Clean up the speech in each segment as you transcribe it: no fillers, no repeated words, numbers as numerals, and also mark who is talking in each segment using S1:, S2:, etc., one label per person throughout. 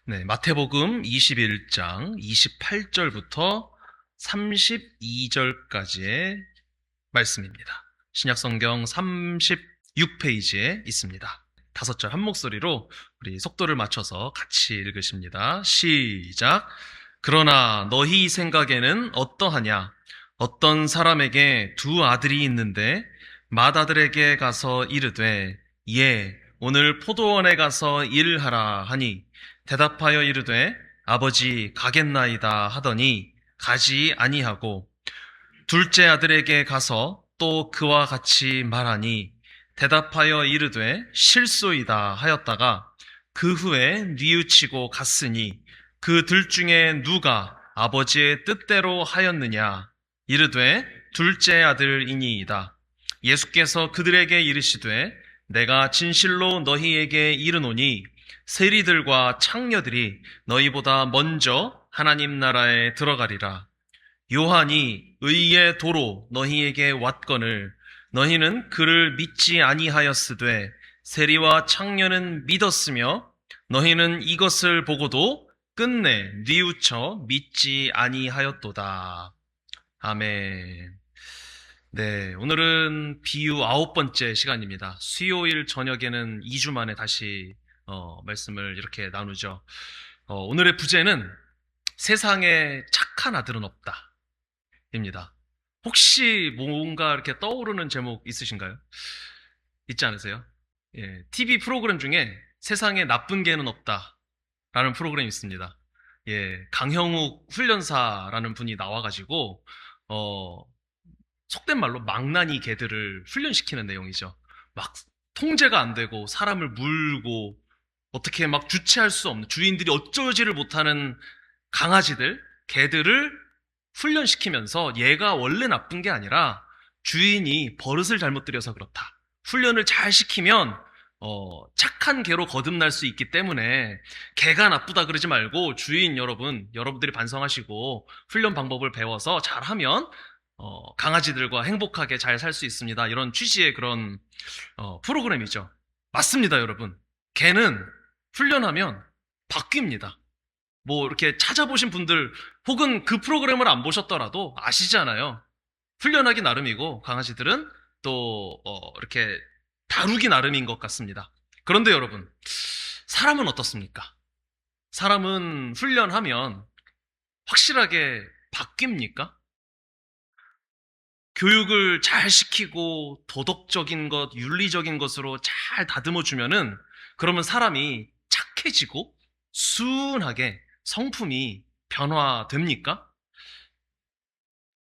S1: 네, 마태복음 21장 28절부터 32절까지의 말씀입니다. 신약성경 36페이지에 있습니다. 5절 한 목소리로 우리 속도를 맞춰서 같이 읽으십니다. 시작. 그러나 너희 생각에는 어떠하냐? 어떤 사람에게 두 아들이 있는데 맏아들에게 가서 이르되 예, 오늘 포도원에 가서 일하라 하니 대답하여 이르되 아버지 가겠나이다 하더니 가지 아니하고 둘째 아들에게 가서 또 그와 같이 말하니 대답하여 이르되 실소이다 하였다가 그 후에 뉘우치고 갔으니 그들 중에 누가 아버지의 뜻대로 하였느냐 이르되 둘째 아들이니이다. 예수께서 그들에게 이르시되 내가 진실로 너희에게 이르노니 세리들과 창녀들이 너희보다 먼저 하나님 나라에 들어가리라. 요한이 의의 도로 너희에게 왔거늘 너희는 그를 믿지 아니하였으되 세리와 창녀는 믿었으며 너희는 이것을 보고도 끝내 뉘우쳐 믿지 아니하였도다. 아멘. 네, 오늘은 비유 9번째 시간입니다. 수요일 저녁에는 2주 만에 다시 말씀을 이렇게 나누죠. 오늘의 부제는 세상에 착한 아들은 없다 입니다. 혹시 뭔가 이렇게 떠오르는 제목 있으신가요? 있지 않으세요? 예, TV 프로그램 중에 세상에 나쁜 개는 없다 라는 프로그램이 있습니다. 예, 강형욱 훈련사라는 분이 나와가지고 속된 말로 망나니 개들을 훈련시키는 내용이죠. 막 통제가 안 되고 사람을 물고 어떻게 막 주체할 수 없는 주인들이 어쩌지를 못하는 강아지들, 개들을 훈련시키면서 얘가 원래 나쁜 게 아니라 주인이 버릇을 잘못 들여서 그렇다. 훈련을 잘 시키면 착한 개로 거듭날 수 있기 때문에 개가 나쁘다 그러지 말고 주인 여러분들이 반성하시고 훈련 방법을 배워서 잘하면 강아지들과 행복하게 잘 살 수 있습니다. 이런 취지의 그런 프로그램이죠. 맞습니다, 여러분. 개는 훈련하면 바뀝니다. 뭐 이렇게 찾아보신 분들 혹은 그 프로그램을 안 보셨더라도 아시잖아요. 훈련하기 나름이고 강아지들은 또 이렇게 다루기 나름인 것 같습니다. 그런데 여러분, 사람은 어떻습니까? 사람은 훈련하면 확실하게 바뀝니까? 교육을 잘 시키고 도덕적인 것, 윤리적인 것으로 잘 다듬어 주면은 그러면 사람이 착해지고 순하게 성품이 변화됩니까?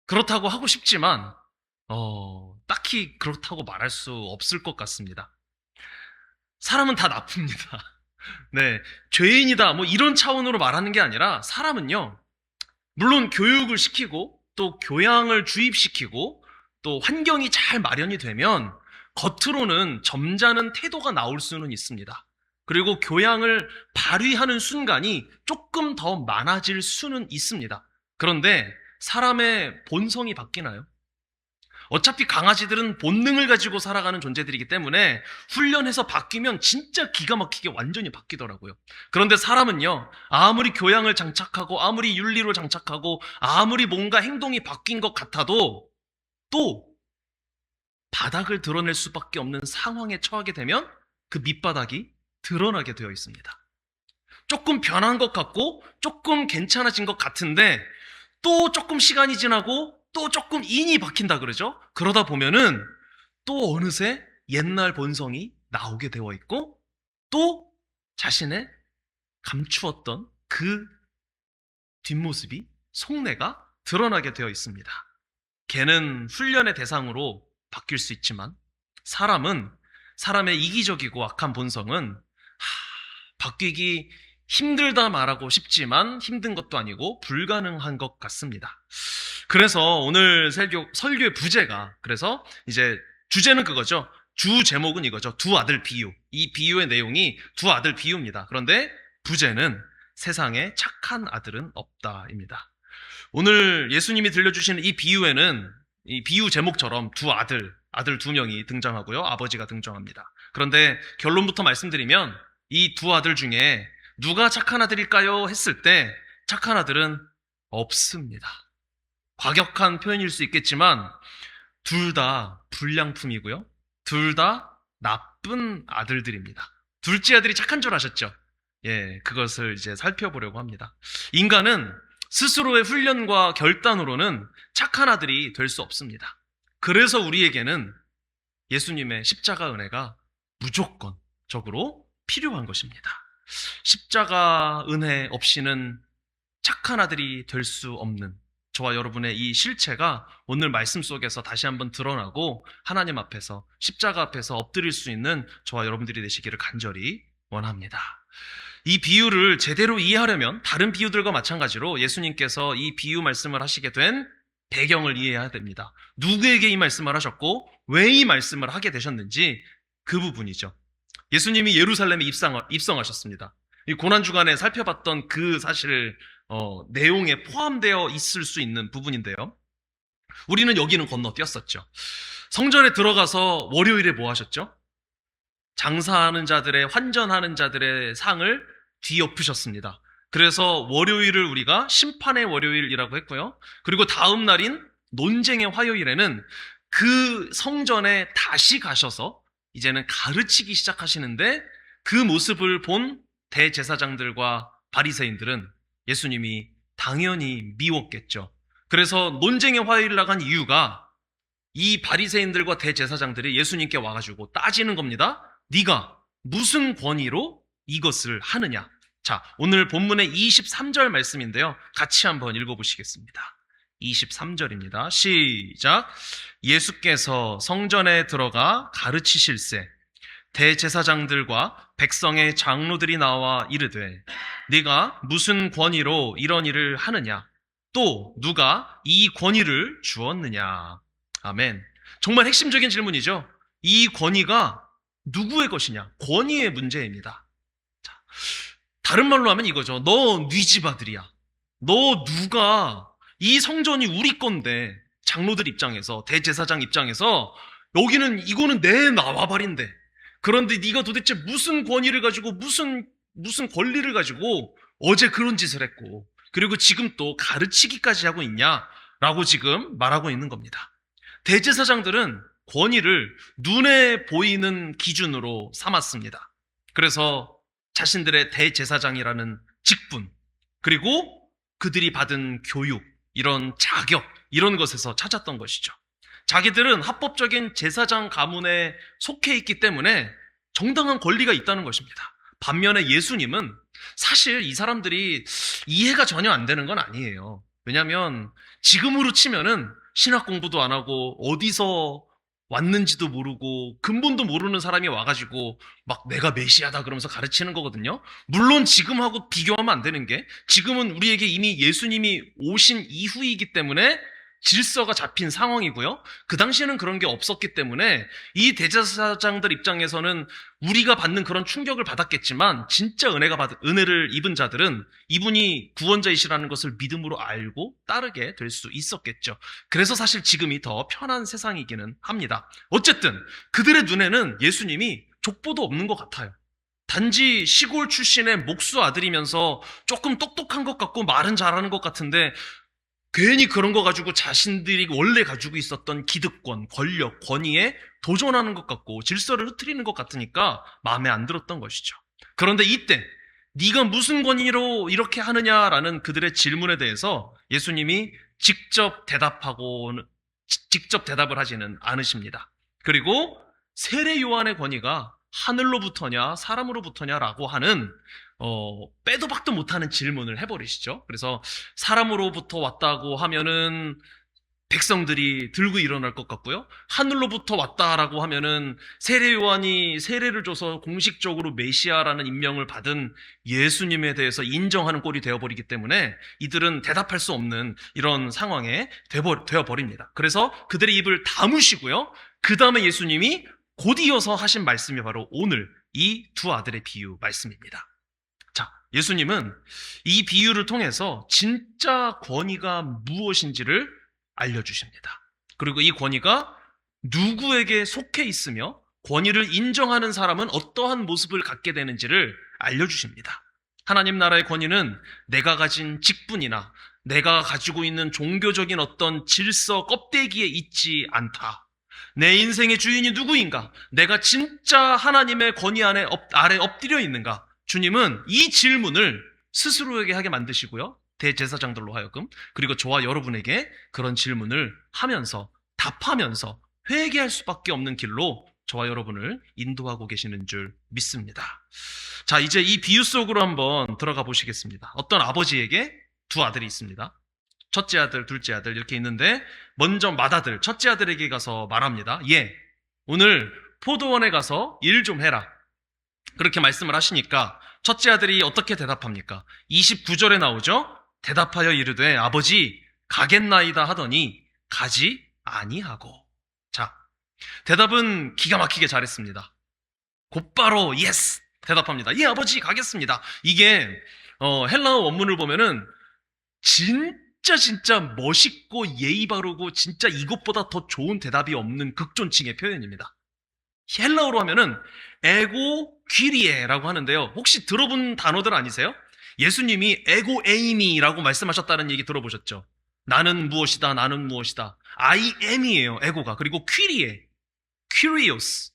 S1: 그렇다고 하고 싶지만 딱히 그렇다고 말할 수 없을 것 같습니다. 사람은 다 나쁩니다. 네, 죄인이다 뭐 이런 차원으로 말하는 게 아니라 사람은요, 물론 교육을 시키고 또 교양을 주입시키고 또 환경이 잘 마련이 되면 겉으로는 점잖은 태도가 나올 수는 있습니다. 그리고 교양을 발휘하는 순간이 조금 더 많아질 수는 있습니다. 그런데 사람의 본성이 바뀌나요? 어차피 강아지들은 본능을 가지고 살아가는 존재들이기 때문에 훈련해서 바뀌면 진짜 기가 막히게 완전히 바뀌더라고요. 그런데 사람은요, 아무리 교양을 장착하고 아무리 윤리로 장착하고 아무리 뭔가 행동이 바뀐 것 같아도 또 바닥을 드러낼 수밖에 없는 상황에 처하게 되면 그 밑바닥이 드러나게 되어 있습니다. 조금 변한 것 같고 조금 괜찮아진 것 같은데 또 조금 시간이 지나고 또 조금 인이 박힌다 그러죠. 그러다 보면은 또 어느새 옛날 본성이 나오게 되어 있고 또 자신의 감추었던 그 뒷모습이 속내가 드러나게 되어 있습니다. 개는 훈련의 대상으로 바뀔 수 있지만 사람의 이기적이고 악한 본성은 바뀌기 힘들다 말하고 싶지만 힘든 것도 아니고 불가능한 것 같습니다. 그래서 오늘 설교의 부제가 그래서 이제 주제는 그거죠. 주 제목은 이거죠. 두 아들 비유. 이 비유의 내용이 두 아들 비유입니다. 그런데 부제는 세상에 착한 아들은 없다입니다. 오늘 예수님이 들려주시는 이 비유에는 이 비유 제목처럼 아들 두 명이 등장하고요. 아버지가 등장합니다. 그런데 결론부터 말씀드리면 이 두 아들 중에 누가 착한 아들일까요? 했을 때 착한 아들은 없습니다. 과격한 표현일 수 있겠지만 둘 다 불량품이고요. 둘 다 나쁜 아들들입니다. 둘째 아들이 착한 줄 아셨죠? 예, 그것을 이제 살펴보려고 합니다. 인간은 스스로의 훈련과 결단으로는 착한 아들이 될 수 없습니다. 그래서 우리에게는 예수님의 십자가 은혜가 무조건적으로 필요한 것입니다. 십자가 은혜 없이는 착한 아들이 될 수 없는 저와 여러분의 이 실체가 오늘 말씀 속에서 다시 한번 드러나고 하나님 앞에서 십자가 앞에서 엎드릴 수 있는 저와 여러분들이 되시기를 간절히 원합니다. 이 비유를 제대로 이해하려면 다른 비유들과 마찬가지로 예수님께서 이 비유 말씀을 하시게 된 배경을 이해해야 됩니다. 누구에게 이 말씀을 하셨고 왜 이 말씀을 하게 되셨는지 그 부분이죠. 예수님이 예루살렘에 입성하셨습니다. 이 고난주간에 살펴봤던 그 사실 내용에 포함되어 있을 수 있는 부분인데요. 우리는 여기는 건너뛰었었죠. 성전에 들어가서 월요일에 뭐 하셨죠? 장사하는 자들의, 환전하는 자들의 상을 뒤엎으셨습니다. 그래서 월요일을 우리가 심판의 월요일이라고 했고요. 그리고 다음 날인 논쟁의 화요일에는 그 성전에 다시 가셔서 이제는 가르치기 시작하시는데 그 모습을 본 대제사장들과 바리새인들은 예수님이 당연히 미웠겠죠. 그래서 논쟁의 화요일 나간 이유가 이 바리새인들과 대제사장들이 예수님께 와가지고 따지는 겁니다. 네가 무슨 권위로 이것을 하느냐? 자, 오늘 본문의 23절 말씀인데요. 같이 한번 읽어보시겠습니다. 23절입니다. 시작. 예수께서 성전에 들어가 가르치실세 대제사장들과 백성의 장로들이 나와 이르되 네가 무슨 권위로 이런 일을 하느냐? 또 누가 이 권위를 주었느냐? 아멘. 정말 핵심적인 질문이죠. 이 권위가 누구의 것이냐? 권위의 문제입니다. 자, 다른 말로 하면 이거죠. 너 네 집 아들이야. 너 누가 이 성전이 우리 건데 장로들 입장에서 대제사장 입장에서 여기는 이거는 내 나와발인데 그런데 네가 도대체 무슨 권위를 가지고 무슨 권리를 가지고 어제 그런 짓을 했고 그리고 지금 또 가르치기까지 하고 있냐라고 지금 말하고 있는 겁니다. 대제사장들은 권위를 눈에 보이는 기준으로 삼았습니다. 그래서 자신들의 대제사장이라는 직분 그리고 그들이 받은 교육 이런 자격 이런 것에서 찾았던 것이죠. 자기들은 합법적인 제사장 가문에 속해 있기 때문에 정당한 권리가 있다는 것입니다. 반면에 예수님은 사실 이 사람들이 이해가 전혀 안 되는 건 아니에요. 왜냐하면 지금으로 치면은 신학 공부도 안 하고 어디서 왔는지도 모르고 근본도 모르는 사람이 와가지고 막 내가 메시아다 그러면서 가르치는 거거든요. 물론 지금하고 비교하면 안 되는 게 지금은 우리에게 이미 예수님이 오신 이후이기 때문에 질서가 잡힌 상황이고요. 그 당시에는 그런 게 없었기 때문에 이 대제사장들 입장에서는 우리가 받는 그런 충격을 받았겠지만 진짜 은혜를 입은 자들은 이분이 구원자이시라는 것을 믿음으로 알고 따르게 될 수 있었겠죠. 그래서 사실 지금이 더 편한 세상이기는 합니다. 어쨌든 그들의 눈에는 예수님이 족보도 없는 것 같아요. 단지 시골 출신의 목수 아들이면서 조금 똑똑한 것 같고 말은 잘하는 것 같은데 괜히 그런 거 가지고 자신들이 원래 가지고 있었던 기득권, 권력, 권위에 도전하는 것 같고 질서를 흐트리는 것 같으니까 마음에 안 들었던 것이죠. 그런데 이때 네가 무슨 권위로 이렇게 하느냐라는 그들의 질문에 대해서 예수님이 직접 대답을 하지는 않으십니다. 그리고 세례 요한의 권위가 하늘로부터냐 사람으로부터냐라고 하는 빼도 박도 못하는 질문을 해버리시죠. 그래서 사람으로부터 왔다고 하면은 백성들이 들고 일어날 것 같고요. 하늘로부터 왔다라고 하면은 세례 요한이 세례를 줘서 공식적으로 메시아라는 임명을 받은 예수님에 대해서 인정하는 꼴이 되어버리기 때문에 이들은 대답할 수 없는 이런 상황에 되어버립니다. 그래서 그들의 입을 다무시고요. 그 다음에 예수님이 곧 이어서 하신 말씀이 바로 오늘 이 두 아들의 비유 말씀입니다. 자, 예수님은 이 비유를 통해서 진짜 권위가 무엇인지를 알려주십니다. 그리고 이 권위가 누구에게 속해 있으며 권위를 인정하는 사람은 어떠한 모습을 갖게 되는지를 알려주십니다. 하나님 나라의 권위는 내가 가진 직분이나 내가 가지고 있는 종교적인 어떤 질서 껍데기에 있지 않다. 내 인생의 주인이 누구인가? 내가 진짜 하나님의 권위 아래 엎드려 있는가? 주님은 이 질문을 스스로에게 하게 만드시고요. 대제사장들로 하여금, 그리고 저와 여러분에게 그런 질문을 하면서 답하면서 회개할 수밖에 없는 길로 저와 여러분을 인도하고 계시는 줄 믿습니다. 자, 이제 이 비유 속으로 한번 들어가 보시겠습니다. 어떤 아버지에게 두 아들이 있습니다. 첫째 아들, 둘째 아들 이렇게 있는데, 먼저 맏아들, 첫째 아들에게 가서 말합니다. 예, 오늘 포도원에 가서 일 좀 해라. 그렇게 말씀을 하시니까 첫째 아들이 어떻게 대답합니까? 29절에 나오죠? 대답하여 이르되 아버지 가겠나이다 하더니 가지 아니하고. 자, 대답은 기가 막히게 잘했습니다. 곧바로 예스 대답합니다. 예, 아버지 가겠습니다. 이게 헬라어 원문을 보면은 진짜 멋있고 예의 바르고 진짜 이것보다 더 좋은 대답이 없는 극존칭의 표현입니다. 헬라어로 하면은 에고 귀리에라고 하는데요. 혹시 들어본 단어들 아니세요? 예수님이 에고 에이미라고 말씀하셨다는 얘기 들어보셨죠? 나는 무엇이다, 나는 무엇이다. I am이에요, 에고가. 그리고 귀리에, 큐리오스,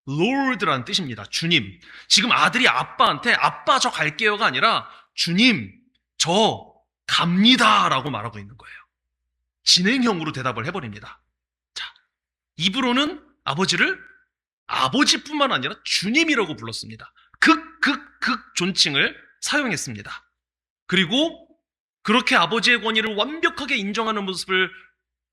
S1: Lord라는 뜻입니다. 주님. 지금 아들이 아빠한테 아빠 저 갈게요가 아니라 주님 저 갑니다 라고 말하고 있는 거예요. 진행형으로 대답을 해버립니다. 자, 입으로는 아버지를 아버지뿐만 아니라 주님이라고 불렀습니다. 극 존칭을 사용했습니다. 그리고 그렇게 아버지의 권위를 완벽하게 인정하는 모습을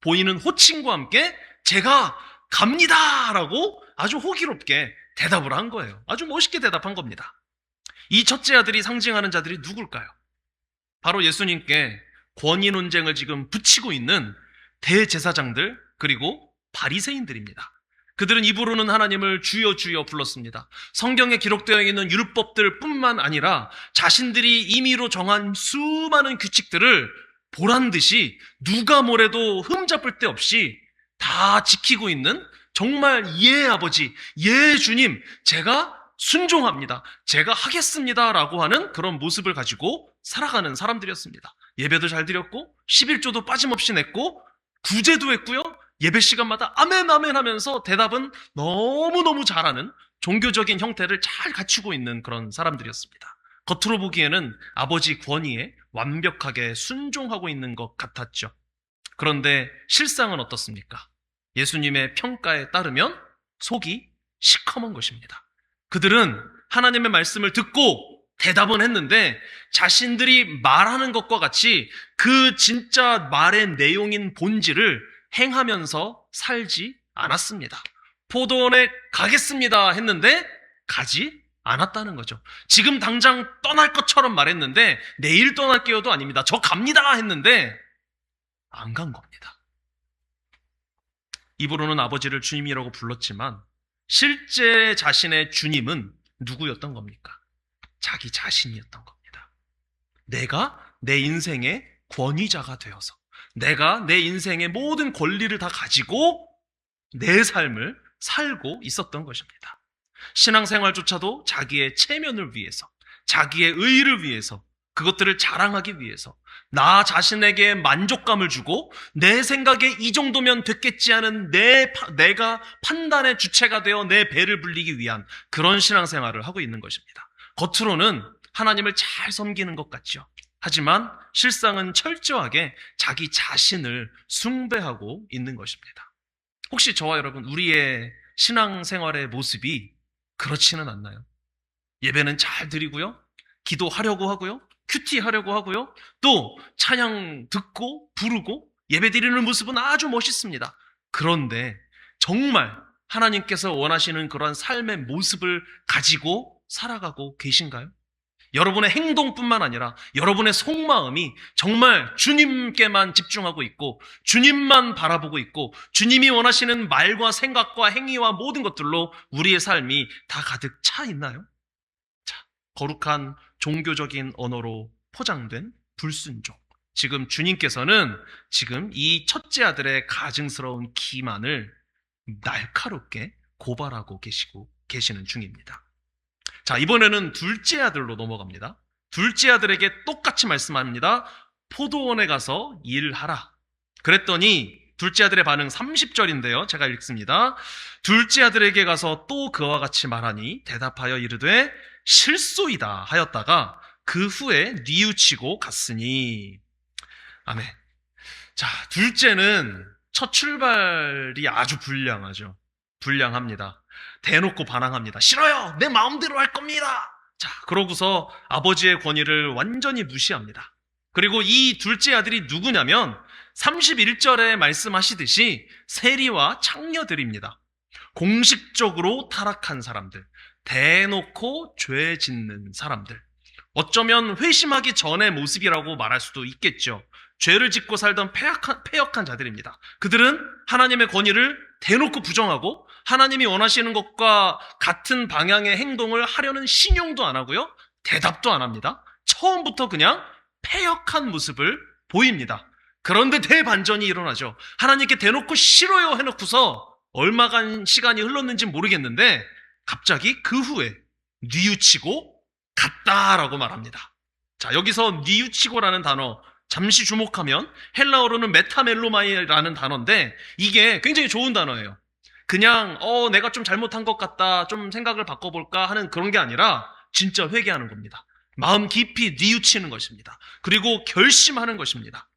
S1: 보이는 호칭과 함께 제가 갑니다 라고 아주 호기롭게 대답을 한 거예요. 아주 멋있게 대답한 겁니다. 이 첫째 아들이 상징하는 자들이 누굴까요? 바로 예수님께 권위 논쟁을 지금 붙이고 있는 대제사장들 그리고 바리새인들입니다. 그들은 입으로는 하나님을 주여 주여 불렀습니다. 성경에 기록되어 있는 율법들 뿐만 아니라 자신들이 임의로 정한 수많은 규칙들을 보란듯이 누가 뭐래도 흠잡을 데 없이 다 지키고 있는 정말 예 아버지, 예 주님, 제가 순종합니다. 제가 하겠습니다 라고 하는 그런 모습을 가지고 살아가는 사람들이었습니다. 예배도 잘 드렸고 11조도 빠짐없이 냈고 구제도 했고요. 예배 시간마다 아멘 아멘 하면서 대답은 너무너무 잘하는 종교적인 형태를 잘 갖추고 있는 그런 사람들이었습니다. 겉으로 보기에는 아버지 권위에 완벽하게 순종하고 있는 것 같았죠. 그런데 실상은 어떻습니까? 예수님의 평가에 따르면 속이 시커먼 것입니다. 그들은 하나님의 말씀을 듣고 대답은 했는데 자신들이 말하는 것과 같이 그 진짜 말의 내용인 본질을 행하면서 살지 않았습니다. 포도원에 가겠습니다 했는데 가지 않았다는 거죠. 지금 당장 떠날 것처럼 말했는데 내일 떠날게요도 아닙니다. 저 갑니다 했는데 안 간 겁니다. 입으로는 아버지를 주님이라고 불렀지만 실제 자신의 주님은 누구였던 겁니까? 자기 자신이었던 겁니다. 내가 내 인생의 권위자가 되어서 내가 내 인생의 모든 권리를 다 가지고 내 삶을 살고 있었던 것입니다. 신앙생활조차도 자기의 체면을 위해서, 자기의 의의를 위해서, 그것들을 자랑하기 위해서 나 자신에게 만족감을 주고 내 생각에 이 정도면 됐겠지 하는 내가 판단의 주체가 되어 내 배를 불리기 위한 그런 신앙생활을 하고 있는 것입니다. 겉으로는 하나님을 잘 섬기는 것 같죠. 하지만 실상은 철저하게 자기 자신을 숭배하고 있는 것입니다. 혹시 저와 여러분 우리의 신앙생활의 모습이 그렇지는 않나요? 예배는 잘 드리고요, 기도하려고 하고요, 큐티하려고 하고요, 또 찬양 듣고 부르고 예배 드리는 모습은 아주 멋있습니다. 그런데 정말 하나님께서 원하시는 그런 삶의 모습을 가지고 살아가고 계신가요? 여러분의 행동뿐만 아니라 여러분의 속마음이 정말 주님께만 집중하고 있고 주님만 바라보고 있고 주님이 원하시는 말과 생각과 행위와 모든 것들로 우리의 삶이 다 가득 차 있나요? 자, 거룩한 종교적인 언어로 포장된 불순종. 지금 주님께서는 지금 이 첫째 아들의 가증스러운 기만을 날카롭게 고발하고 계시는 중입니다. 자, 이번에는 둘째 아들로 넘어갑니다. 둘째 아들에게 똑같이 말씀합니다. 포도원에 가서 일하라. 그랬더니 둘째 아들의 반응 30절인데요. 제가 읽습니다. 둘째 아들에게 가서 또 그와 같이 말하니 대답하여 이르되 실소이다 하였다가 그 후에 뉘우치고 갔으니. 아멘. 자, 둘째는 첫 출발이 아주 불량하죠. 불량합니다. 대놓고 반항합니다. 싫어요! 내 마음대로 할 겁니다! 자, 그러고서 아버지의 권위를 완전히 무시합니다. 그리고 이 둘째 아들이 누구냐면 31절에 말씀하시듯이 세리와 창녀들입니다. 공식적으로 타락한 사람들, 대놓고 죄 짓는 사람들. 어쩌면 회심하기 전의 모습이라고 말할 수도 있겠죠. 죄를 짓고 살던 패역한 자들입니다. 그들은 하나님의 권위를 대놓고 부정하고 하나님이 원하시는 것과 같은 방향의 행동을 하려는 신용도 안 하고요. 대답도 안 합니다. 처음부터 그냥 패역한 모습을 보입니다. 그런데 대반전이 일어나죠. 하나님께 대놓고 싫어요 해놓고서 얼마간 시간이 흘렀는지 모르겠는데 갑자기 그 후에 뉘우치고 갔다라고 말합니다. 자, 여기서 뉘우치고라는 단어 잠시 주목하면 헬라어로는 메타멜로마이라는 단어인데 이게 굉장히 좋은 단어예요. 그냥 내가 좀 잘못한 것 같다, 좀 생각을 바꿔볼까 하는 그런 게 아니라 진짜 회개하는 겁니다. 마음 깊이 뉘우치는 것입니다. 그리고 결심하는 것입니다.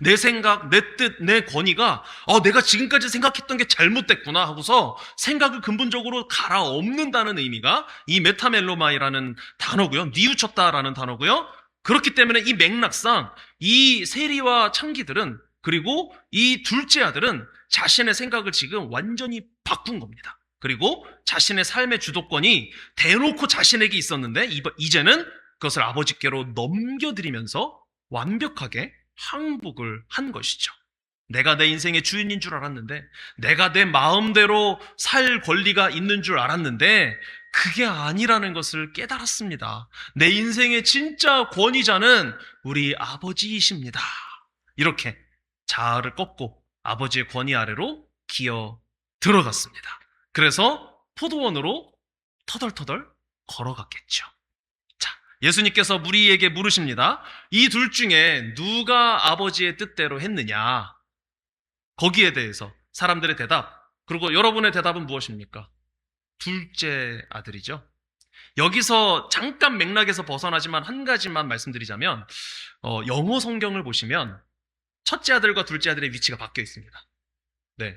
S1: 내 생각, 내 뜻, 내 권위가 내가 지금까지 생각했던 게 잘못됐구나 하고서 생각을 근본적으로 갈아엎는다는 의미가 이 메타멜로마이라는 단어고요. 뉘우쳤다라는 단어고요. 그렇기 때문에 이 맥락상 이 세리와 창기들은, 그리고 이 둘째 아들은 자신의 생각을 지금 완전히 바꾼 겁니다. 그리고 자신의 삶의 주도권이 대놓고 자신에게 있었는데 이제는 그것을 아버지께로 넘겨드리면서 완벽하게 항복을 한 것이죠. 내가 내 인생의 주인인 줄 알았는데, 내가 내 마음대로 살 권리가 있는 줄 알았는데 그게 아니라는 것을 깨달았습니다. 내 인생의 진짜 권위자는 우리 아버지이십니다. 이렇게 자아를 꺾고 아버지의 권위 아래로 기어 들어갔습니다. 그래서 포도원으로 터덜터덜 걸어갔겠죠. 자, 예수님께서 무리에게 물으십니다. 이 둘 중에 누가 아버지의 뜻대로 했느냐? 거기에 대해서 사람들의 대답, 그리고 여러분의 대답은 무엇입니까? 둘째 아들이죠. 여기서 잠깐 맥락에서 벗어나지만 한 가지만 말씀드리자면 영어 성경을 보시면 첫째 아들과 둘째 아들의 위치가 바뀌어 있습니다. 네.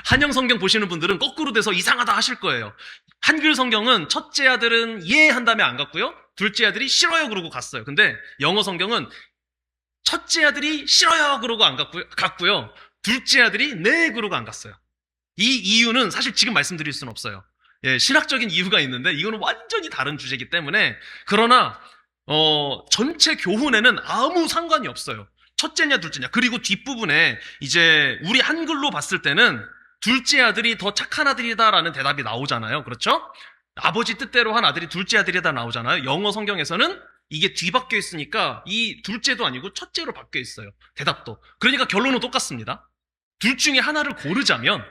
S1: 한영 성경 보시는 분들은 거꾸로 돼서 이상하다 하실 거예요. 한글 성경은 첫째 아들은 예 한 다음에 안 갔고요. 둘째 아들이 싫어요 그러고 갔어요. 근데 영어 성경은 첫째 아들이 싫어요 그러고 안 갔고요. 둘째 아들이 네 그러고 안 갔어요. 이 이유는 사실 지금 말씀드릴 수는 없어요. 예, 신학적인 이유가 있는데 이거는 완전히 다른 주제이기 때문에. 그러나 전체 교훈에는 아무 상관이 없어요. 첫째냐 둘째냐. 그리고 뒷부분에 이제 우리 한글로 봤을 때는 둘째 아들이 더 착한 아들이다라는 대답이 나오잖아요. 그렇죠? 아버지 뜻대로 한 아들이 둘째 아들이다 나오잖아요. 영어 성경에서는 이게 뒤바뀌어 있으니까 이 둘째도 아니고 첫째로 바뀌어 있어요. 대답도. 그러니까 결론은 똑같습니다. 둘 중에 하나를 고르자면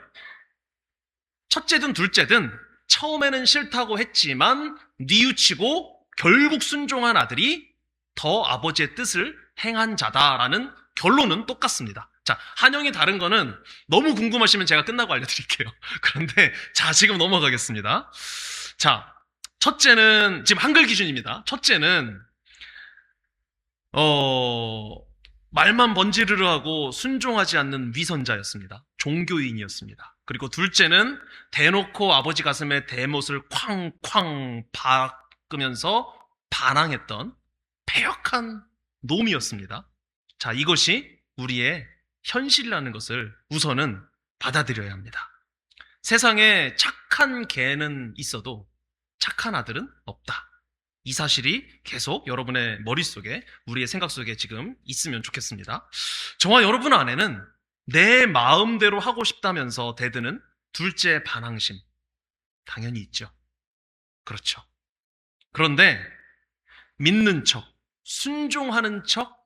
S1: 첫째든 둘째든 처음에는 싫다고 했지만 뉘우치고 결국 순종한 아들이 더 아버지의 뜻을 행한 자다라는 결론은 똑같습니다. 자, 한영이 다른 거는 너무 궁금하시면 제가 끝나고 알려드릴게요. 그런데 자, 지금 넘어가겠습니다. 자, 첫째는 지금 한글 기준입니다. 첫째는 말만 번지르르하고 순종하지 않는 위선자였습니다. 종교인이었습니다. 그리고 둘째는 대놓고 아버지 가슴에 대못을 쾅쾅 박으면서 반항했던 패역한 놈이었습니다. 자, 이것이 우리의 현실이라는 것을 우선은 받아들여야 합니다. 세상에 착한 개는 있어도 착한 아들은 없다. 이 사실이 계속 여러분의 머릿속에, 우리의 생각 속에 지금 있으면 좋겠습니다. 저와 여러분 안에는 내 마음대로 하고 싶다면서 대드는 둘째 반항심 당연히 있죠. 그렇죠. 그런데 믿는 척, 순종하는 척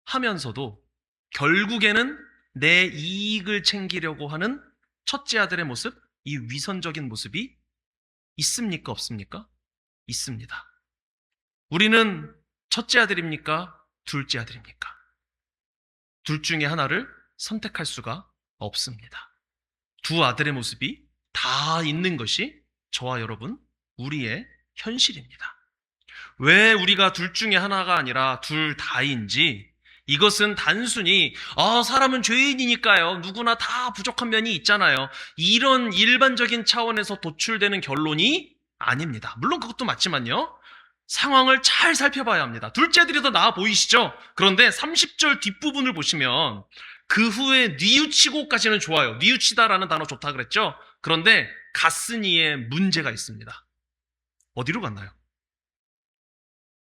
S1: 하면서도 결국에는 내 이익을 챙기려고 하는 첫째 아들의 모습, 이 위선적인 모습이 있습니까? 없습니까? 있습니다. 우리는 첫째 아들입니까? 둘째 아들입니까? 둘 중에 하나를 선택할 수가 없습니다. 두 아들의 모습이 다 있는 것이 저와 여러분, 우리의 현실입니다. 왜 우리가 둘 중에 하나가 아니라 둘 다인지, 이것은 단순히 사람은 죄인이니까요, 누구나 다 부족한 면이 있잖아요, 이런 일반적인 차원에서 도출되는 결론이 아닙니다. 물론 그것도 맞지만요, 상황을 잘 살펴봐야 합니다. 둘째들이 더 나아 보이시죠? 그런데 30절 뒷부분을 보시면 그 후에 뉘우치고까지는 좋아요. 뉘우치다라는 단어 좋다 그랬죠? 그런데 갔으니에 문제가 있습니다. 어디로 갔나요?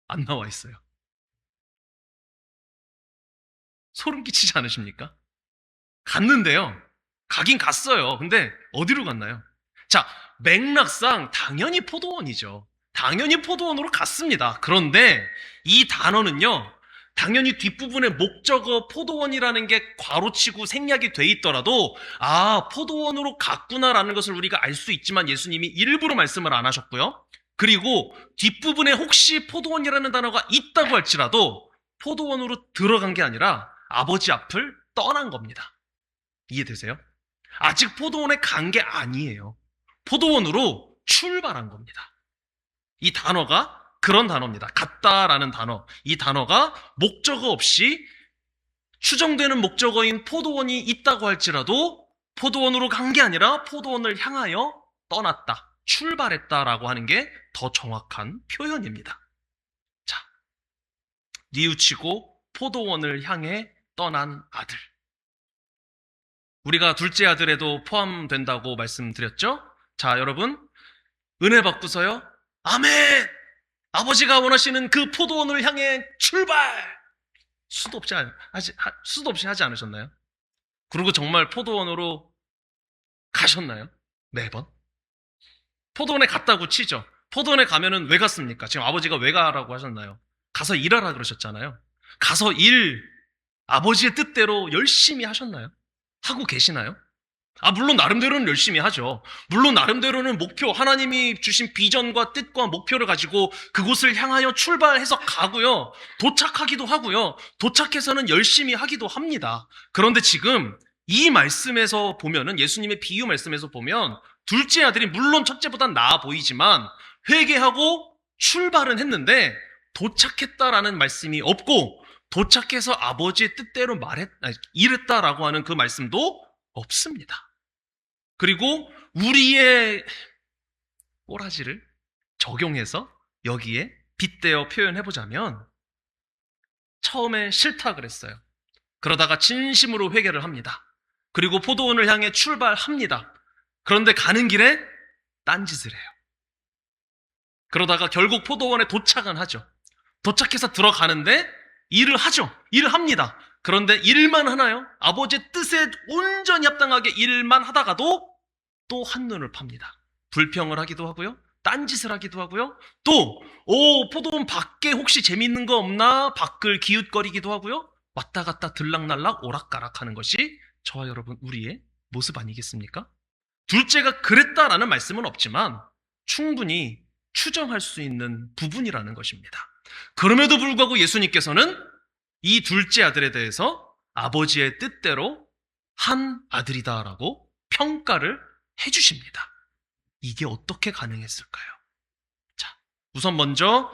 S1: 안 나와 있어요. 소름 끼치지 않으십니까? 갔는데요. 가긴 갔어요. 근데 어디로 갔나요? 자, 맥락상 당연히 포도원이죠. 당연히 포도원으로 갔습니다. 그런데 이 단어는요, 당연히 뒷부분에 목적어 포도원이라는 게 괄호치고 생략이 돼 있더라도 포도원으로 갔구나라는 것을 우리가 알 수 있지만 예수님이 일부러 말씀을 안 하셨고요. 그리고 뒷부분에 혹시 포도원이라는 단어가 있다고 할지라도 포도원으로 들어간 게 아니라 아버지 앞을 떠난 겁니다. 이해되세요? 아직 포도원에 간 게 아니에요. 포도원으로 출발한 겁니다. 이 단어가 그런 단어입니다. 갔다라는 단어. 이 단어가 목적어 없이 추정되는 목적어인 포도원이 있다고 할지라도 포도원으로 간 게 아니라 포도원을 향하여 떠났다, 출발했다라고 하는 게 더 정확한 표현입니다. 자, 뉘우치고 포도원을 향해 떠난 아들. 우리가 둘째 아들에도 포함된다고 말씀드렸죠? 자, 여러분, 은혜 받고서요, 아멘! 아버지가 원하시는 그 포도원을 향해 출발! 수도 없이 하지 않으셨나요? 그리고 정말 포도원으로 가셨나요? 매번? 포도원에 갔다고 치죠. 포도원에 가면은 왜 갔습니까? 지금 아버지가 왜 가라고 하셨나요? 가서 일하라 그러셨잖아요. 가서 아버지의 뜻대로 열심히 하셨나요? 하고 계시나요? 물론 나름대로는 열심히 하죠. 물론 나름대로는 하나님이 주신 비전과 뜻과 목표를 가지고 그곳을 향하여 출발해서 가고요. 도착하기도 하고요. 도착해서는 열심히 하기도 합니다. 그런데 지금 이 말씀에서 보면은, 예수님의 비유 말씀에서 보면, 둘째 아들이 물론 첫째보단 나아 보이지만 회개하고 출발은 했는데 도착했다라는 말씀이 없고, 도착해서 아버지의 뜻대로 일했다라고 하는 그 말씀도 없습니다. 그리고 우리의 꼬라지를 적용해서 여기에 빗대어 표현해보자면, 처음에 싫다 그랬어요. 그러다가 진심으로 회개를 합니다. 그리고 포도원을 향해 출발합니다. 그런데 가는 길에 딴짓을 해요. 그러다가 결국 포도원에 도착은 하죠. 도착해서 들어가는데 일을 하죠. 일을 합니다. 그런데 일만 하나요? 아버지의 뜻에 온전히 합당하게 일만 하다가도 또 한눈을 팝니다. 불평을 하기도 하고요, 딴짓을 하기도 하고요, 또 포도원 밖에 혹시 재밌는 거 없나 밖을 기웃거리기도 하고요, 왔다 갔다 들락날락 오락가락 하는 것이 저와 여러분, 우리의 모습 아니겠습니까? 둘째가 그랬다라는 말씀은 없지만 충분히 추정할 수 있는 부분이라는 것입니다. 그럼에도 불구하고 예수님께서는 이 둘째 아들에 대해서 아버지의 뜻대로 한 아들이다라고 평가를 해주십니다. 이게 어떻게 가능했을까요? 자, 우선 먼저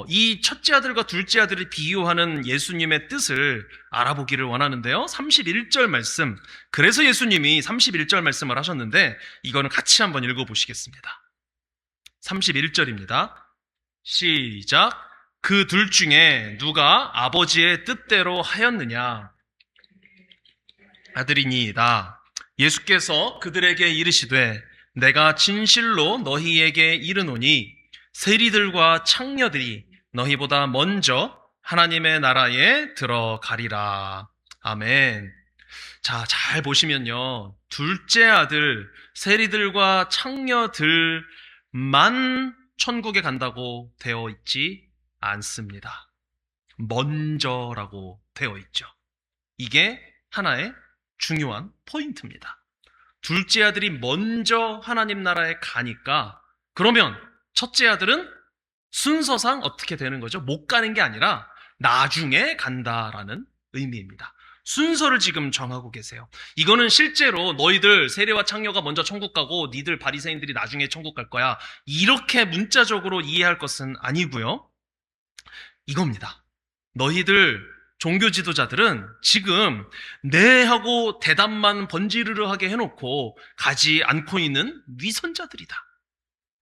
S1: 이 첫째 아들과 둘째 아들을 비유하는 예수님의 뜻을 알아보기를 원하는데요. 31절 말씀, 그래서 예수님이 31절 말씀을 하셨는데 이거는 같이 한번 읽어보시겠습니다. 31절입니다. 시작. 그 둘 중에 누가 아버지의 뜻대로 하였느냐? 아들이니이다. 예수께서 그들에게 이르시되 내가 진실로 너희에게 이르노니 세리들과 창녀들이 너희보다 먼저 하나님의 나라에 들어가리라. 아멘. 자, 잘 보시면요, 둘째 아들, 세리들과 창녀들만 천국에 간다고 되어 있지 않습니다. 먼저라고 되어 있죠. 이게 하나의 중요한 포인트입니다. 둘째 아들이 먼저 하나님 나라에 가니까, 그러면 첫째 아들은 순서상 어떻게 되는 거죠? 못 가는 게 아니라 나중에 간다라는 의미입니다. 순서를 지금 정하고 계세요. 이거는 실제로 너희들 세례와 창녀가 먼저 천국 가고 니들 바리새인들이 나중에 천국 갈 거야. 이렇게 문자적으로 이해할 것은 아니고요. 이겁니다. 너희들 종교 지도자들은 지금 네 하고 대답만 번지르르하게 해놓고 가지 않고 있는 위선자들이다.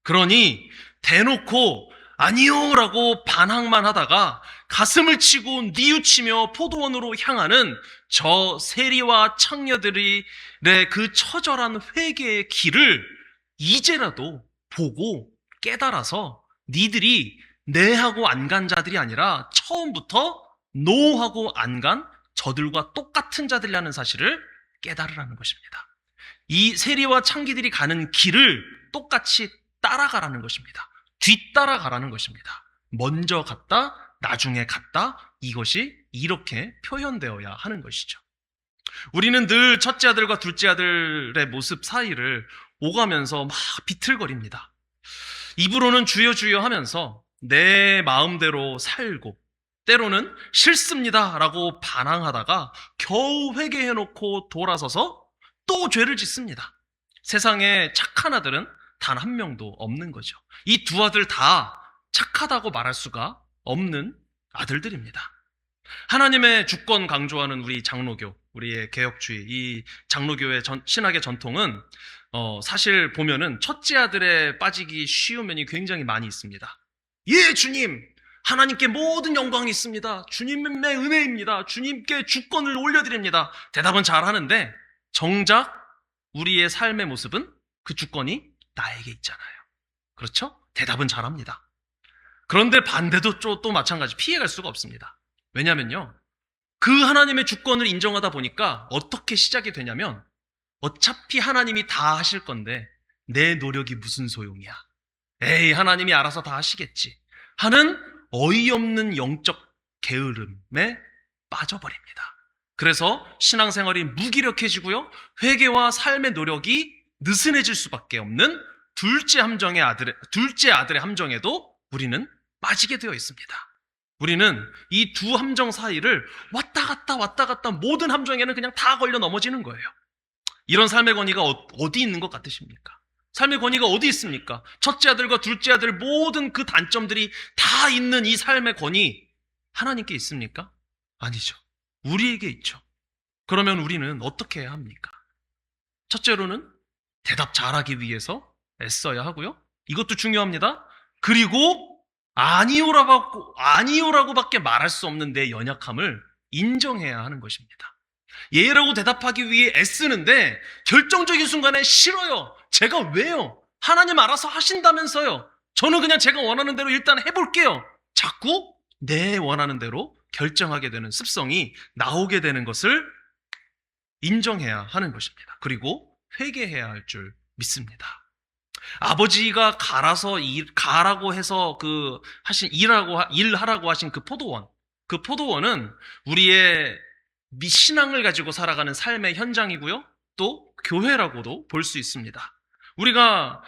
S1: 그러니 대놓고 아니요라고 반항만 하다가 가슴을 치고 뉘우치며 포도원으로 향하는 저 세리와 창녀들의 그 처절한 회개의 길을 이제라도 보고 깨달아서 니들이 네 하고 안 간 자들이 아니라 처음부터 노 하고 안 간 저들과 똑같은 자들이라는 사실을 깨달으라는 것입니다. 이 세리와 창기들이 가는 길을 똑같이 따라가라는 것입니다. 뒤따라가라는 것입니다. 먼저 갔다, 나중에 갔다, 이것이 이렇게 표현되어야 하는 것이죠. 우리는 늘 첫째 아들과 둘째 아들의 모습 사이를 오가면서 막 비틀거립니다. 입으로는 주여 주여 하면서 내 마음대로 살고 때로는 싫습니다 라고 반항하다가 겨우 회개해놓고 돌아서서 또 죄를 짓습니다. 세상에 착한 아들은 단 한 명도 없는 거죠. 이 두 아들 다 착하다고 말할 수가 없는 아들들입니다. 하나님의 주권 강조하는 우리 장로교, 우리의 개혁주의, 이 장로교의 신학의 전통은 사실 보면은 첫째 아들에 빠지기 쉬운 면이 굉장히 많이 있습니다. 예, 주님! 하나님께 모든 영광이 있습니다. 주님의 은혜입니다. 주님께 주권을 올려드립니다. 대답은 잘 하는데 정작 우리의 삶의 모습은 그 주권이 나에게 있잖아요. 그렇죠? 대답은 잘합니다. 그런데 반대도 또 마찬가지 피해갈 수가 없습니다. 왜냐면요, 그 하나님의 주권을 인정하다 보니까 어떻게 시작이 되냐면 어차피 하나님이 다 하실 건데 내 노력이 무슨 소용이야. 에이, 하나님이 알아서 다 하시겠지 하는 어이없는 영적 게으름에 빠져버립니다. 그래서 신앙생활이 무기력해지고요, 회개와 삶의 노력이 느슨해질 수밖에 없는 둘째 아들의 함정에도 우리는 빠지게 되어 있습니다. 우리는 이 두 함정 사이를 왔다 갔다 모든 함정에는 그냥 다 걸려 넘어지는 거예요. 이런 삶의 권위가 어디 있는 것 같으십니까? 삶의 권위가 어디 있습니까? 첫째 아들과 둘째 아들 모든 그 단점들이 다 있는 이 삶의 권위 하나님께 있습니까? 아니죠. 우리에게 있죠. 그러면 우리는 어떻게 해야 합니까? 첫째로는 대답 잘하기 위해서 애써야 하고요. 이것도 중요합니다. 그리고 아니요라고밖에 말할 수 없는 내 연약함을 인정해야 하는 것입니다. 예라고 대답하기 위해 애쓰는데 결정적인 순간에 싫어요. 제가 왜요? 하나님 알아서 하신다면서요. 저는 그냥 제가 원하는 대로 일단 해볼게요. 자꾸 내 원하는 대로 결정하게 되는 습성이 나오게 되는 것을 인정해야 하는 것입니다. 그리고 회개해야 할 줄 믿습니다. 아버지가 가라고 해서 일하라고 하신 그 포도원은 우리의 신앙을 가지고 살아가는 삶의 현장이고요, 또 교회라고도 볼 수 있습니다. 우리가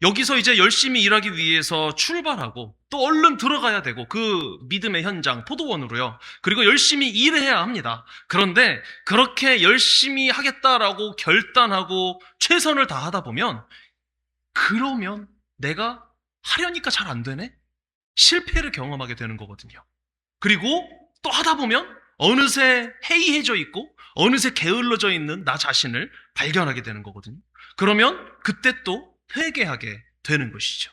S1: 여기서 이제 열심히 일하기 위해서 출발하고 또 얼른 들어가야 되고 그 믿음의 현장 포도원으로요. 그리고 열심히 일해야 합니다. 그런데 그렇게 열심히 하겠다라고 결단하고 최선을 다하다 보면 그러면 내가 하려니까 잘 안 되네? 실패를 경험하게 되는 거거든요. 그리고 또 하다 보면 어느새 해이해져 있고 어느새 게을러져 있는 나 자신을 발견하게 되는 거거든요. 그러면 그때 또 회개하게 되는 것이죠.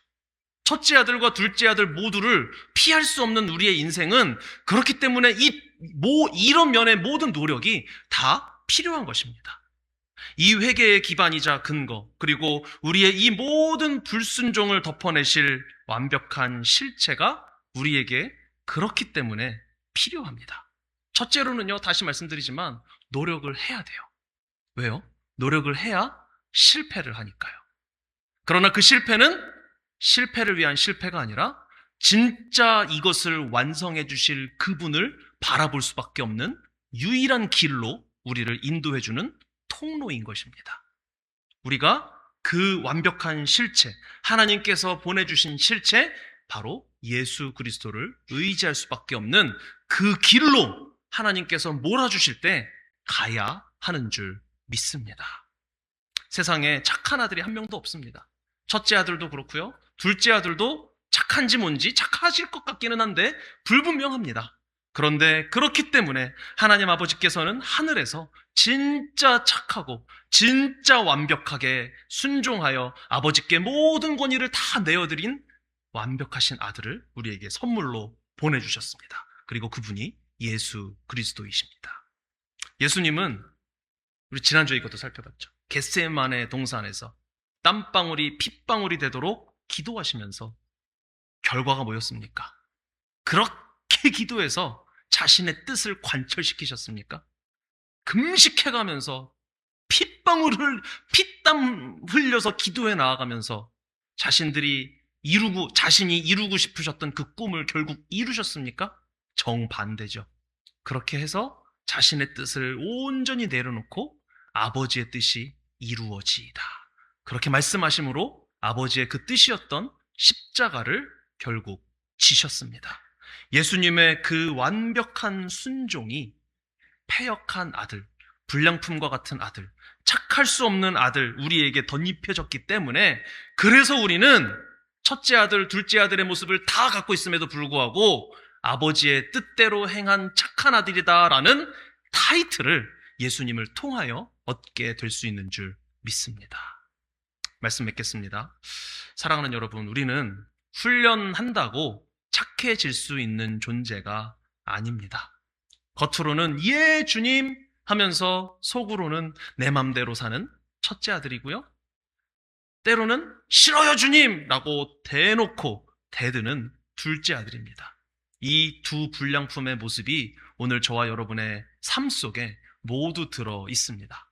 S1: 첫째 아들과 둘째 아들 모두를 피할 수 없는 우리의 인생은 그렇기 때문에 이런 면의 모든 노력이 다 필요한 것입니다. 이 회개의 기반이자 근거, 그리고 우리의 이 모든 불순종을 덮어내실 완벽한 실체가 우리에게 그렇기 때문에 필요합니다. 첫째로는요, 다시 말씀드리지만 노력을 해야 돼요. 왜요? 노력을 해야 실패를 하니까요. 그러나 그 실패는 실패를 위한 실패가 아니라 진짜 이것을 완성해 주실 그분을 바라볼 수밖에 없는 유일한 길로 우리를 인도해 주는 통로인 것입니다. 우리가 그 완벽한 실체, 하나님께서 보내주신 실체, 바로 예수 그리스도를 의지할 수밖에 없는 그 길로 하나님께서 몰아주실 때 가야 하는 줄 믿습니다. 세상에 착한 아들이 한 명도 없습니다. 첫째 아들도 그렇고요. 둘째 아들도 착한지 뭔지 착하실 것 같기는 한데 불분명합니다. 그런데 그렇기 때문에 하나님 아버지께서는 하늘에서 진짜 착하고 진짜 완벽하게 순종하여 아버지께 모든 권위를 다 내어드린 완벽하신 아들을 우리에게 선물로 보내주셨습니다. 그리고 그분이 예수 그리스도이십니다. 예수님은 우리 지난주에 이것도 살펴봤죠. 겟세마네 동산에서 땀방울이 핏방울이 되도록 기도하시면서 결과가 뭐였습니까? 그렇게 기도해서 자신의 뜻을 관철시키셨습니까? 금식해가면서 피땀 흘려서 기도해 나아가면서 자신이 이루고 싶으셨던 그 꿈을 결국 이루셨습니까? 정반대죠. 그렇게 해서 자신의 뜻을 온전히 내려놓고 아버지의 뜻이 이루어지이다. 그렇게 말씀하심으로 아버지의 그 뜻이었던 십자가를 결국 지셨습니다. 예수님의 그 완벽한 순종이 패역한 아들, 불량품과 같은 아들, 착할 수 없는 아들 우리에게 덧입혀졌기 때문에 그래서 우리는 첫째 아들, 둘째 아들의 모습을 다 갖고 있음에도 불구하고 아버지의 뜻대로 행한 착한 아들이다라는 타이틀을 예수님을 통하여 얻게 될 수 있는 줄 믿습니다. 말씀 맺겠습니다. 사랑하는 여러분, 우리는 훈련한다고 착해질 수 있는 존재가 아닙니다. 겉으로는 예 주님 하면서 속으로는 내 맘대로 사는 첫째 아들이고요. 때로는 싫어요 주님 라고 대놓고 대드는 둘째 아들입니다. 이 두 불량품의 모습이 오늘 저와 여러분의 삶 속에 모두 들어 있습니다.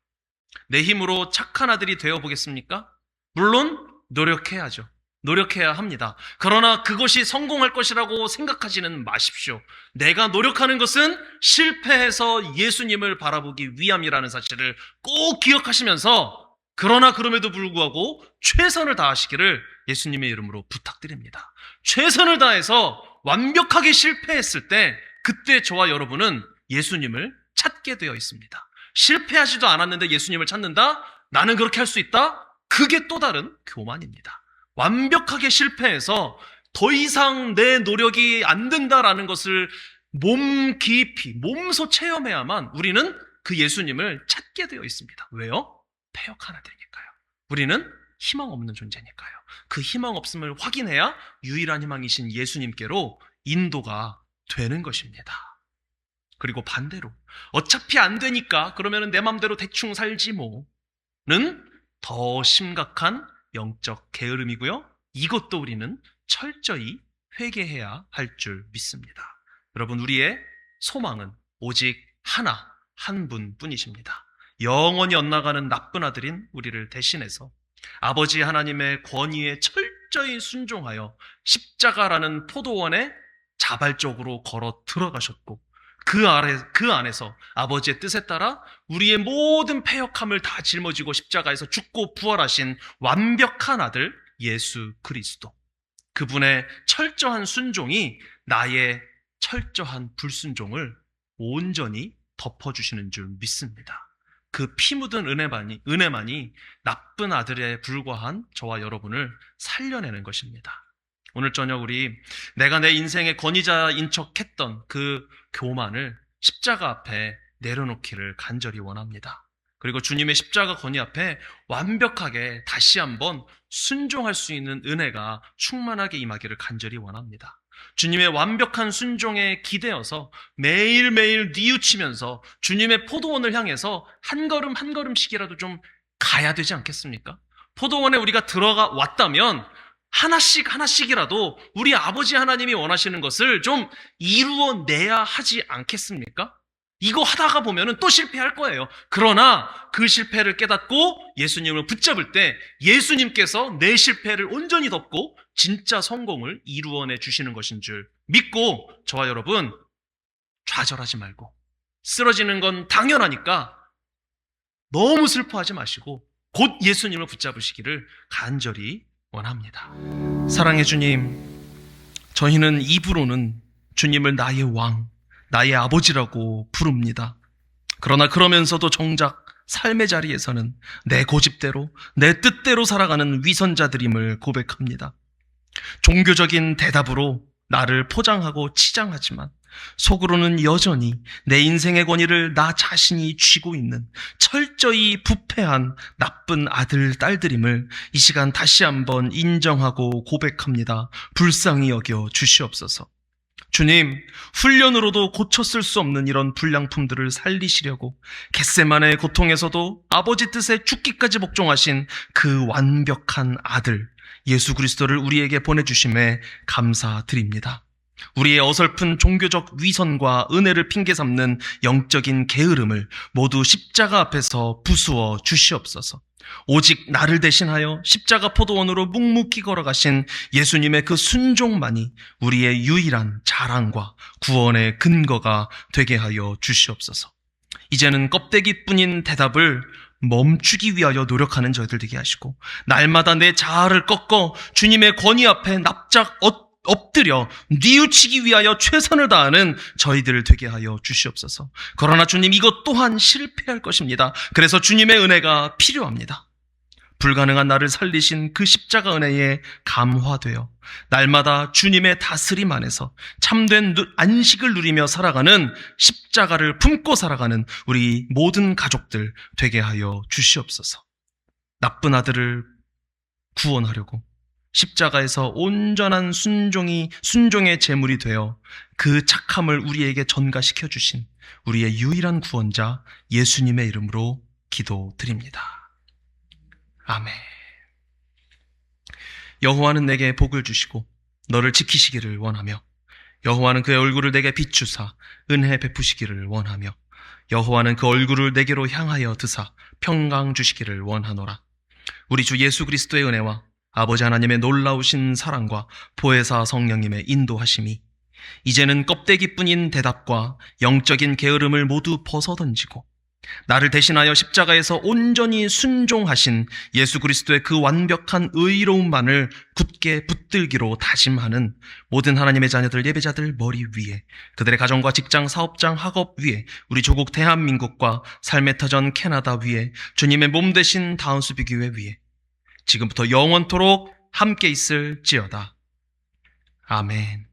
S1: 내 힘으로 착한 아들이 되어보겠습니까? 물론 노력해야죠. 노력해야 합니다. 그러나 그것이 성공할 것이라고 생각하지는 마십시오. 내가 노력하는 것은 실패해서 예수님을 바라보기 위함이라는 사실을 꼭 기억하시면서 그러나 그럼에도 불구하고 최선을 다하시기를 예수님의 이름으로 부탁드립니다. 최선을 다해서 완벽하게 실패했을 때 그때 저와 여러분은 예수님을 찾게 되어 있습니다. 실패하지도 않았는데 예수님을 찾는다? 나는 그렇게 할 수 있다? 그게 또 다른 교만입니다. 완벽하게 실패해서 더 이상 내 노력이 안 된다라는 것을 몸 깊이, 몸소 체험해야만 우리는 그 예수님을 찾게 되어 있습니다. 왜요? 패역한 아들이니까요. 우리는 희망 없는 존재니까요. 그 희망 없음을 확인해야 유일한 희망이신 예수님께로 인도가 되는 것입니다. 그리고 반대로 어차피 안 되니까 그러면 내 맘대로 대충 살지 뭐는 더 심각한 영적 게으름이고요. 이것도 우리는 철저히 회개해야 할 줄 믿습니다. 여러분, 우리의 소망은 오직 한 분뿐이십니다. 영원히 엇나가는 나쁜 아들인 우리를 대신해서 아버지 하나님의 권위에 철저히 순종하여 십자가라는 포도원에 자발적으로 걸어 들어가셨고 그 안에서 아버지의 뜻에 따라 우리의 모든 패역함을 다 짊어지고 십자가에서 죽고 부활하신 완벽한 아들 예수 그리스도, 그분의 철저한 순종이 나의 철저한 불순종을 온전히 덮어주시는 줄 믿습니다. 그 피 묻은 은혜만이 나쁜 아들에 불과한 저와 여러분을 살려내는 것입니다. 오늘 저녁 내가 내 인생의 권위자인 척했던 그 교만을 십자가 앞에 내려놓기를 간절히 원합니다. 그리고 주님의 십자가 권위 앞에 완벽하게 다시 한번 순종할 수 있는 은혜가 충만하게 임하기를 간절히 원합니다. 주님의 완벽한 순종에 기대어서 매일매일 뉘우치면서 주님의 포도원을 향해서 한 걸음 한 걸음씩이라도 좀 가야 되지 않겠습니까? 포도원에 우리가 들어가 왔다면 하나씩이라도 우리 아버지 하나님이 원하시는 것을 좀 이루어내야 하지 않겠습니까? 이거 하다가 보면은 또 실패할 거예요. 그러나 그 실패를 깨닫고 예수님을 붙잡을 때 예수님께서 내 실패를 온전히 덮고 진짜 성공을 이루어내 주시는 것인 줄 믿고 저와 여러분 좌절하지 말고, 쓰러지는 건 당연하니까 너무 슬퍼하지 마시고 곧 예수님을 붙잡으시기를 간절히 원합니다. 사랑해 주님, 저희는 입으로는 주님을 나의 왕, 나의 아버지라고 부릅니다. 그러나 그러면서도 정작 삶의 자리에서는 내 고집대로, 내 뜻대로 살아가는 위선자들임을 고백합니다. 종교적인 대답으로 나를 포장하고 치장하지만 속으로는 여전히 내 인생의 권위를 나 자신이 쥐고 있는 철저히 부패한 나쁜 아들, 딸들임을 이 시간 다시 한번 인정하고 고백합니다. 불쌍히 여겨 주시옵소서. 주님, 훈련으로도 고쳤을 수 없는 이런 불량품들을 살리시려고 겟세마네의 고통에서도 아버지 뜻에 죽기까지 복종하신 그 완벽한 아들 예수 그리스도를 우리에게 보내주심에 감사드립니다. 우리의 어설픈 종교적 위선과 은혜를 핑계 삼는 영적인 게으름을 모두 십자가 앞에서 부수어 주시옵소서. 오직 나를 대신하여 십자가 포도원으로 묵묵히 걸어가신 예수님의 그 순종만이 우리의 유일한 자랑과 구원의 근거가 되게 하여 주시옵소서. 이제는 껍데기뿐인 대답을 멈추기 위하여 노력하는 저희들 되게 하시고, 날마다 내 자아를 꺾어 주님의 권위 앞에 납작 엎드려 뉘우치기 위하여 최선을 다하는 저희들 되게 하여 주시옵소서. 그러나 주님, 이것 또한 실패할 것입니다. 그래서 주님의 은혜가 필요합니다. 불가능한 나를 살리신 그 십자가 은혜에 감화되어 날마다 주님의 다스림 안에서 참된 안식을 누리며 살아가는, 십자가를 품고 살아가는 우리 모든 가족들 되게 하여 주시옵소서. 나쁜 아들을 구원하려고 십자가에서 온전한 순종의 제물이 되어 그 착함을 우리에게 전가시켜 주신 우리의 유일한 구원자 예수님의 이름으로 기도드립니다. 아멘. 여호와는 내게 복을 주시고 너를 지키시기를 원하며, 여호와는 그의 얼굴을 내게 비추사 은혜 베푸시기를 원하며, 여호와는 그 얼굴을 내게로 향하여 드사 평강 주시기를 원하노라. 우리 주 예수 그리스도의 은혜와 아버지 하나님의 놀라우신 사랑과 보혜사 성령님의 인도하심이 이제는 껍데기뿐인 대답과 영적인 게으름을 모두 벗어던지고 나를 대신하여 십자가에서 온전히 순종하신 예수 그리스도의 그 완벽한 의로움만을 굳게 붙들기로 다짐하는 모든 하나님의 자녀들, 예배자들 머리 위에, 그들의 가정과 직장, 사업장, 학업 위에, 우리 조국 대한민국과 삶의 터전 캐나다 위에, 주님의 몸 되신 다운스비교회 위에 지금부터 영원토록 함께 있을지어다. 아멘.